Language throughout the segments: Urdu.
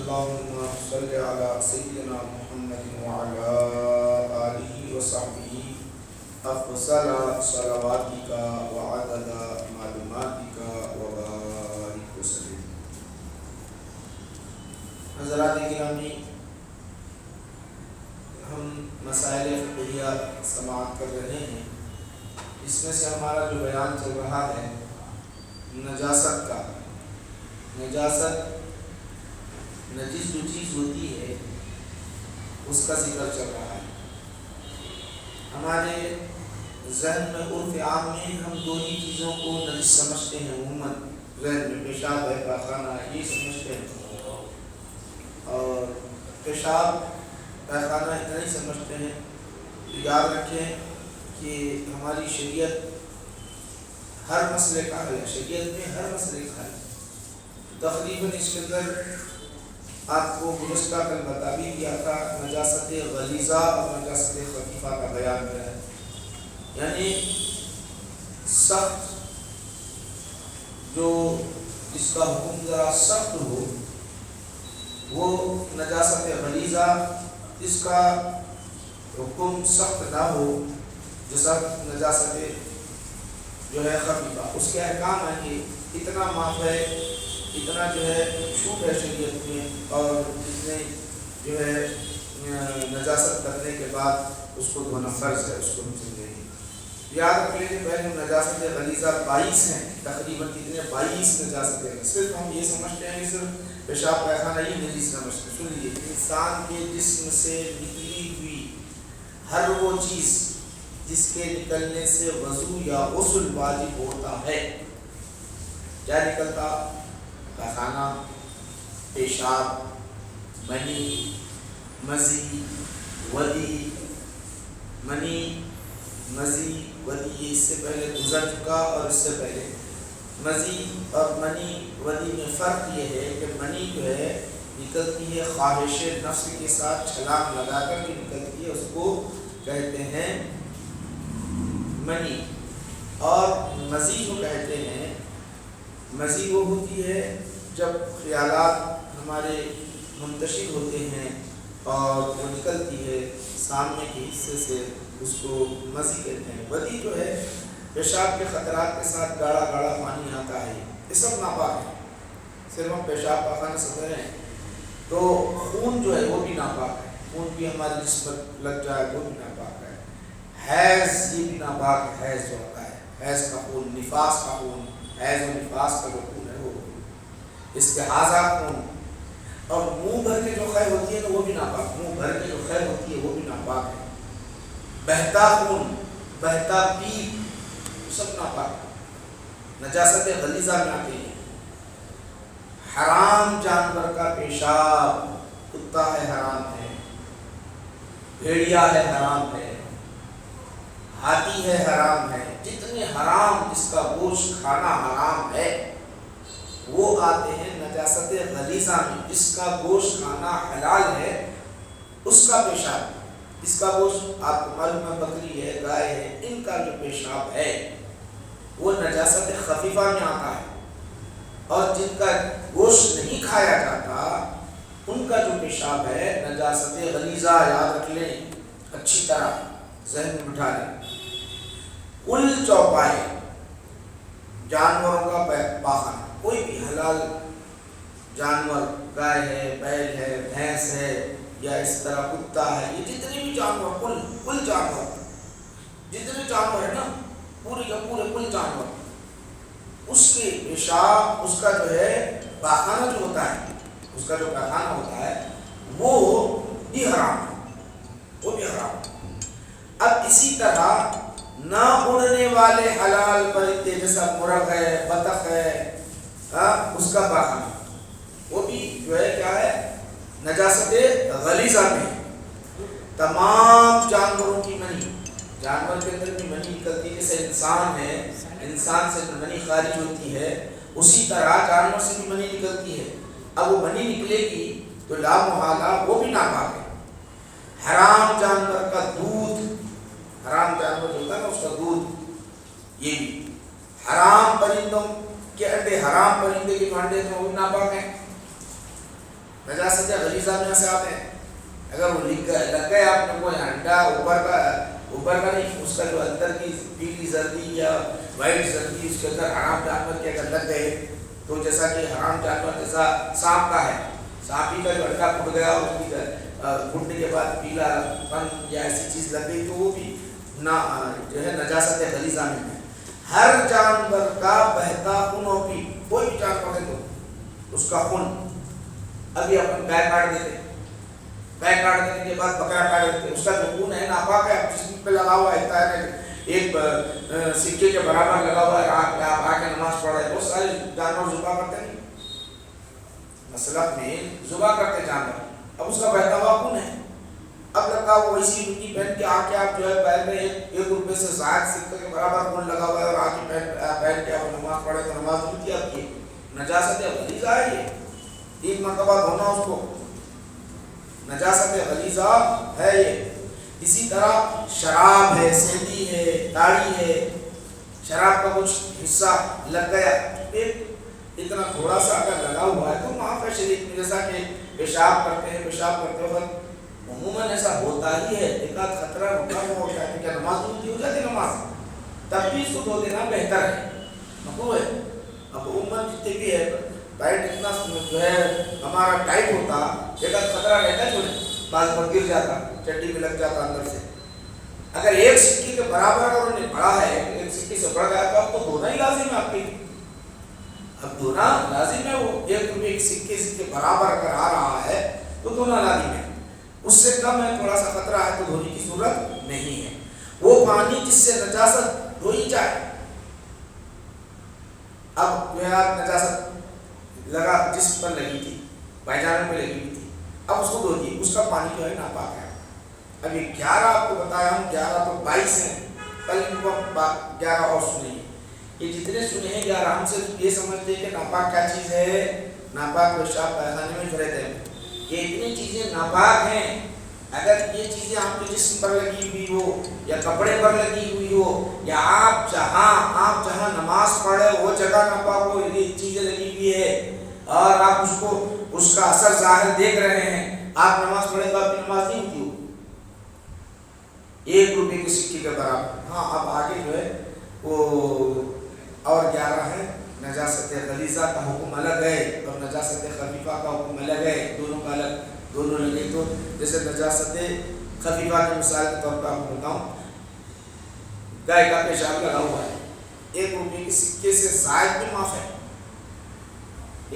اللهم صل على سيدنا محمد وعلى آله وصحبه أفضل صلواتك وعدد معلوماتك وبارك وسلم. حضرات گرامی، ہم مسائل فقہیہ سماعت کر رہے ہیں. اس میں سے ہمارا جو بیان چل رہا ہے نجاست کا. نجاست نجس جو چیز ہوتی ہے اس کا ذکر چل رہا ہے. ہمارے ذہن میں عرف عام میں ہم دو ہی چیزوں کو نجس سمجھتے ہیں. عموماً ذہن میں پیشاب ہے، پاخانہ ہے، یہ سمجھتے ہیں. اور پیشاب پاخانہ اتنا ہی سمجھتے ہیں. یاد رکھیں کہ ہماری شریعت ہر مسئلے کا حل ہے. شریعت میں ہر مسئلے کا حل ہے. تقریباً اس کے اندر آپ کو گزشتہ کل بتا بھی دیا تھا، نجاست غلیظہ اور نجاست خفیفہ کا بیان ہے. یعنی سخت جو جس کا حکم ذرا سخت ہو وہ نجاست غلیظہ، جس کا حکم سخت نہ ہو جیسا نجاست جو ہے خفیفہ. اس کے احکام ہے کہ اتنا معاف ہے، اتنا جو ہے چھوٹ ہے شریعت میں، اور اتنے جو ہے نجاست کرنے کے بعد اس کو دھونا فرض ہے. اس کو ہم سمجھیں گے. یاد رکھ لیجیے پہلے نجاست غلیظہ 22 ہیں. تقریباً کتنے 22 نجاستیں ہیں. صرف ہم یہ سمجھتے ہیں کہ صرف پیشاب پاخانہ ہی نجس سمجھتے ہیں. سن لیجیے، انسان کے جسم سے نکلی ہوئی ہر وہ چیز جس کے نکلنے سے وضو یا غسل واجب ہوتا ہے. کیا نکلتا؟ پاخانہ، پیشاب، منی، مزی، ودی. منی، مزی، ودی یہ اس سے پہلے گزر چکا، اور اس سے پہلے مزی اور منی ودی میں فرق یہ ہے کہ منی جو ہے نکلتی ہے خواہش نفس کے ساتھ چھلانگ لگا کر کے نکلتی ہے، اس کو کہتے ہیں منی. اور مزی جو کہتے ہیں، مزی وہ ہوتی ہے جب خیالات ہمارے منتشر ہوتے ہیں اور وہ نکلتی ہے سامنے کے حصے سے، اس کو مزی کہتے ہیں. ودی جو ہے پیشاب کے خطرات کے ساتھ گاڑھا گاڑھا پانی آتا ہے. یہ سب ناپاک ہے. صرف ہم پیشاب پاخانہ سے کریں تو خون جو ہے وہ بھی ناپاک ہے. خون بھی ہمارے جسم پر لگ جائے وہ بھی ناپاک ہے. حیض یہ بھی ناپاک ہے. حیض جو ہوتا ہے، حیض کا خون، نفاس کا خون، حیض و نفاس کا جو خون ہے وہ، استحاضہ خون. اور منہ بھر کے جو خیر ہوتی ہے نا وہ بھی ناپاک. منہ بھر کے جو خیر ہوتی ہے وہ بھی ناپاک ہے. بہتا خون، بہتا پیپ، سب ناپاک ہے. نجاست غلیظہ میں آتے ہیں. حرام جانور کا پیشاب، کتا ہے حرام ہے، بھیڑیا ہے حرام ہے، ہاتھی ہے حرام ہے. جتنے حرام جس کا گوشت کھانا حرام ہے وہ آتے ہیں نجاست غلیظہ میں. جس کا گوشت کھانا حلال ہے اس کا پیشاب، اس کا گوشت آپ کو معلوم ہے بکری ہے، گائے ہے، ان کا جو پیشاب ہے وہ نجاست خفیفہ میں آتا ہے. اور جن کا گوشت نہیں کھایا جاتا ان کا جو پیشاب ہے نجاست غلیظہ. یاد رکھ لیں، اچھی طرح ذہن میں بٹھا لیں. کل چوپائے جانوروں کا پاخانہ، کوئی بھی حلال جانور، گائے ہے، بیل ہے، بھینس ہے، یا اس طرح کتا ہے، یہ جتنے بھی جانور، کل جانور، جتنے جانور ہیں نا، پورے کے پورے کل جانور، اس کے پیشاب، اس کا جو ہے پاخانہ جو ہوتا ہے، اس کا جو پاخانہ ہوتا ہے وہ بھی حرام ہے، وہ بھی حرام ہے. اب اسی طرح نہ اڑنے والے حلال پرندے جیسا مرغ ہے، بطخ ہے، اس کا پاخانہ وہ بھی جو ہے کیا ہے نجاست غلیظہ میں. تمام جانوروں کی منی، جانور کے اندر بھی منی نکلتی ہے. جیسے انسان ہے، انسان سے منی خارج ہوتی ہے، اسی طرح جانور سے بھی منی نکلتی ہے. اب وہ منی نکلے گی تو لا محالہ وہ بھی ناپاک ہے. حرام جانور کا دودھ، حرام جانور جو ہوتا ہے نا اس کا دودھ، یہ بھی حرام پرندوں کے انڈے، حرام پرندے کے انڈے تو وہ بھی ناپاک ہیں. نجاست غلیظہ میں سے آتے ہیں. اگر وہ لگ گئے آپ نے کوئی انڈا اوپر کا نہیں، اس کا جو اندر کی پیلی زردی یا وائٹ زردی اس کے اندر حرام جانور کے اگر لگ گئے تو جیسا کہ حرام جانور جیسا سانپ کا ہے، سانپ کا جو انڈا پھٹ گیا اور اس کی پھٹنے کے بعد پیلا پن یا ایسی چیز لگ گئی تو وہ بھی جو ہے نجاست غلیظہ میں ہے. ہر جانور کا بہتا خون و پی، کوئی بھی جانور ہے تو اس کا خون، ابھی اپن گائے کاٹ دیتے، گائے کاٹ دینے کے بعد بکرا کاٹ دیتے، اس کا جو خون ہے ناپاک ہے، جسم پہ لگا ہوا ہے ایک سکے کے برابر لگا ہوا ہے، آپ آ کے نماز پڑھ رہے ہیں. بہت سارے جانور ذبح کرتے نہیں، مسلک میں ذبح کرتے جانور، اب اس کا بہتا ہوا خون ہے، اب لگا وہ اسی مٹی پہن کے آ کے آپ جو ہے پیر میں 1 روپے سے زائد سکے کے برابر خون لگا ہوا ہے اور آ کے پہن کے آپ نماز پڑھے تو نماز نہیں آپ کی نجاست غلیظہ ہے. یہ 3 مرتبہ دھونا اس کو، نجاست غلیظہ ہے یہ. اسی طرح شراب ہے، سینڈی ہے، داڑھی ہے، شراب کا کچھ حصہ لگ گیا، اتنا تھوڑا سا اگر لگا ہوا ہے تو معاف ہے شریعت میں. جیسا کہ پیشاب کرتے ہیں، پیشاب کرتے وقت عموماً ایسا ہوتا ہی ہے، ایک آدھ خطرہ رکا ہوا ہوتا ہے کہ نماز نہیں ہو جاتی نماز، تب بھی اس کو دھو دینا بہتر ہے، مکروہ ہے. اب عموماً جتنے بھی ہے ٹائٹ اتنا جو ہے ہمارا ٹائٹ ہوتا، ایک آدھ خطرہ رہتا ہے، جو بعض پر گر جاتا، چڈی میں لگ جاتا اندر سے. اگر 1 سکے کے برابر اگر انہوں نے بڑھا ہے، 1 سکے سے بڑھ گیا تو اب تو دھونا ہی لازم ہے آپ کی، اب دھونا لازم ہے. وہ 1 روپے کے سکے کے برابر اگر آ رہا ہے تو دھونا لازم ہے. اس سے کم ہے، تھوڑا سا خطرہ ہے تو دھونے کی ضرورت نہیں ہے. وہ پانی جس سے نجاست دھوئی جائے، اب جو ہے آپ نجاست لگا جسم پر لگی تھی، پائجامے پہ لگی ہوئی تھی، اب اس کو دھو دی، اس کا پانی جو ہے ناپاک ہے. اب یہ 11 آپ کو بتایا ہوں، 11 تو 22 ہیں، کل ان کو 11 اور سنیں. یہ جتنے سنے ہیں 11 ہم سے یہ سمجھتے ہیں کہ ناپاک کیا چیز ہے، ناپاک پیشاب پیخانے میں جو رہتے ہیں، یہ اتنی چیزیں ناپاک ہیں. اگر یہ چیزیں آپ کے جسم پر لگی ہوئی ہو یا کپڑے پر لگی ہوئی ہو یا آپ جہاں نماز پڑھے وہ جگہ ناپاک ہو، یہ چیزیں لگی ہوئی ہے اور آپ اس کا اثر ظاہر دیکھ رہے ہیں، آپ نماز پڑھے تو آپ کی نماز نہیں ہوتی ہو. 1 روپے کے سکے کے برابر. ہاں اب آگے جو ہے وہ اور 11 ہے. نجاست غلیظہ کا حکم الگ ہے اور نجاست خفیفہ کا حکم الگ ہے، دونوں کا الگ، دونوں لگے. تو جیسے نجاست خفیفہ کی مثال کے طور پر آپ کو بتاؤں، گائے کا پیشاب لگا ہوا ہے، 1 روپے کے سکے سے زائد بھی معاف ہے.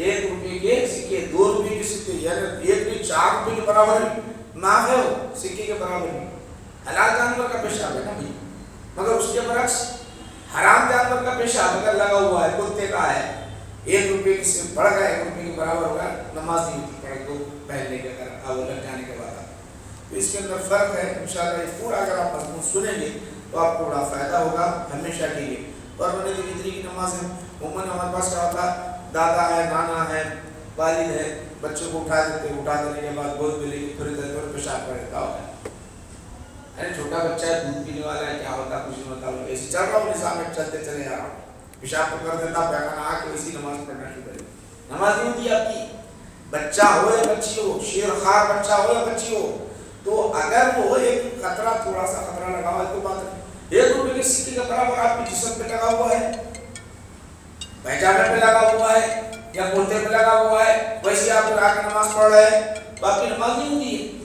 1 روپے کے سکے، 2 روپے کے سکے، یعنی 1 بھی 4 روپے کے برابر معاف ہے، وہ سکے کے برابر نہیں. حلال جانور کا پیشاب ہے نا بھائی، مگر اس کے برعکس حرام جانور کا پیشاب اگر لگا ہوا ہے، کتے کا ہے، 1 روپے سے بڑھ گیا، 1 روپے کے برابر ہوگا، نماز نہیں ہوتی پڑے تو پہلنے کے اگر لگ جانے کے بعد. تو اس کے اندر فرق ہے. انشاءاللہ یہ پورا اگر آپ مضمون سنیں گے تو آپ کو بڑا فائدہ ہوگا ہمیشہ کے لیے. اور میں نے جو فطری کی نماز ہے، عموماً ہمارے پاس کیا ہوتا، دادا ہے، نانا ہے، والد ہے، بچوں کو اٹھا دیتے، اٹھا دینے کے بعد گود میں لے کے تھوڑی دیر پر پیشاب کر دیتا ہوتا ہے. چھوٹا بچہ ہے، دودھ پینے والا ہے، کیا ہوتا کچھ نہیں ہوتا، ایسے چل رہا ہوں نظام میں، چلتے چلے جا رہا ہوں، پیشاب تو کر دیتا، پیخانہ آ کے اسی نماز پڑھنا شروع کرے. نماز نہیں ہوتی آپ کی. بچہ ہو یا بچی ہو، شیر خوار بچہ ہو یا بچی ہو، تو اگر وہ ایک خطرہ، تھوڑا سا خطرہ لگا ہوا ہے تو بات ہے. 1 روپے کے سکے کا برابر آپ کے جسم پہ لگا ہوا ہے، پائجامے پہ لگا ہوا ہے یا کرتے پہ لگا ہوا ہے، ویسے آپ آ کے نماز پڑھ رہے ہیں تو آپ کی نماز نہیں ہوتی ہے.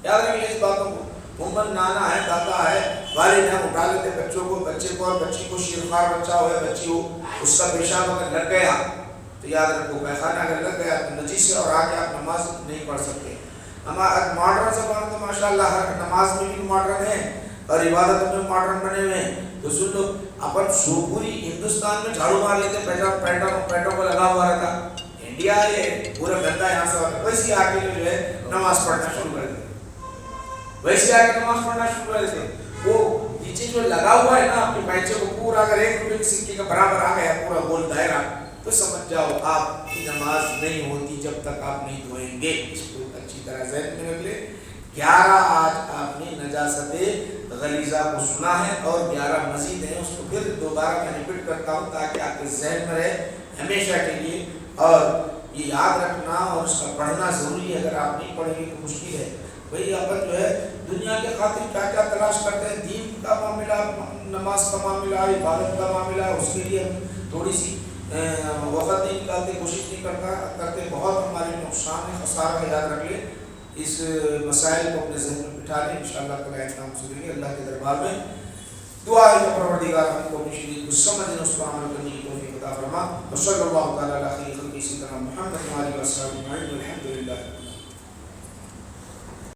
یاد رکھیے اس باتوں کو. عموماً نانا ہے، دادا ہے، والد ہے، اٹھا لیتے بچوں کو، بچے کو اور بچی کو، شیرخوار بچہ ہو یا بچی ہو، اس کا پیشاب اگر لگ گیا تو یاد رکھو، پیخانہ اگر لگ گیا تو نجیس ہے اور آگے آپ نماز نہیں پڑھ سکتے. ہمارا ماڈرن زبان تو ماشاءاللہ ہر نماز میں بھی ماڈرن ہے اور عبادت میں ماڈرن بنے ہوئے ہیں. تو سن لو، اپن پوری ہندوستان میں جھاڑو مار لیتے، پیٹوں کو لگا ہوا رہتا، انڈیا ہے پورا گندا یہاں سے ہوتا، ویسے آ کے جو ہے نماز پڑھنا شروع کر دیتے، ویسے آ کے نماز پڑھنا شروع کر دیتے. وہ نیچے جو لگا ہوا ہے نا آپ کے پیچھے کو، پورا اگر 1 روپے کے سکے کا برابر آ گیا پورا گول دائرہ، تو سمجھ جاؤ آپ کی نماز نہیں ہوتی جب تک آپ نہیں دھوئیں گے. اس کو اچھی طرح ذہن میں رکھ لیں. 11 آج آپ نے نجاست غلیظہ کو سنا ہے اور 11 مزید ہیں، اس کو پھر دوبارہ میں ریپیٹ کرتا ہوں تاکہ آپ کے ذہن میں رہے ہمیشہ کے لیے. اور یہ یاد رکھنا اور اس کا پڑھنا ضروری ہے. اگر آپ نہیں پڑھیں گے تو مشکل ہے. بھئی اپن جو ہے دنیا کے خاطر کیا کیا تلاش کرتے ہیں, دین کا معاملہ, نماز کا معاملہ, عبادت کا معاملہ, اس کے لیے ہم تھوڑی سی وقت نہیں نکالتے, کوشش نہیں کرتے. بہت ہمارے نقصان ہے, خسارہ ہے. یاد رکھ لیں, اس مسائل کو اپنے ذہن میں بٹھا لیں. انشاءاللہ تعالیٰ اہتمام سے دیں گے. اللہ کے دربار میں دعا ہے کہ پروردگار ہم کو اپنی شریعت کو سمجھنے, اس پر عمل کرنے کی توفیق عطا فرما. وصلی اللہ تعالیٰ علی خیر خلقہ سیدنا محمد وعلی آلہ وصحبہ اجمعین. والحمد للہ.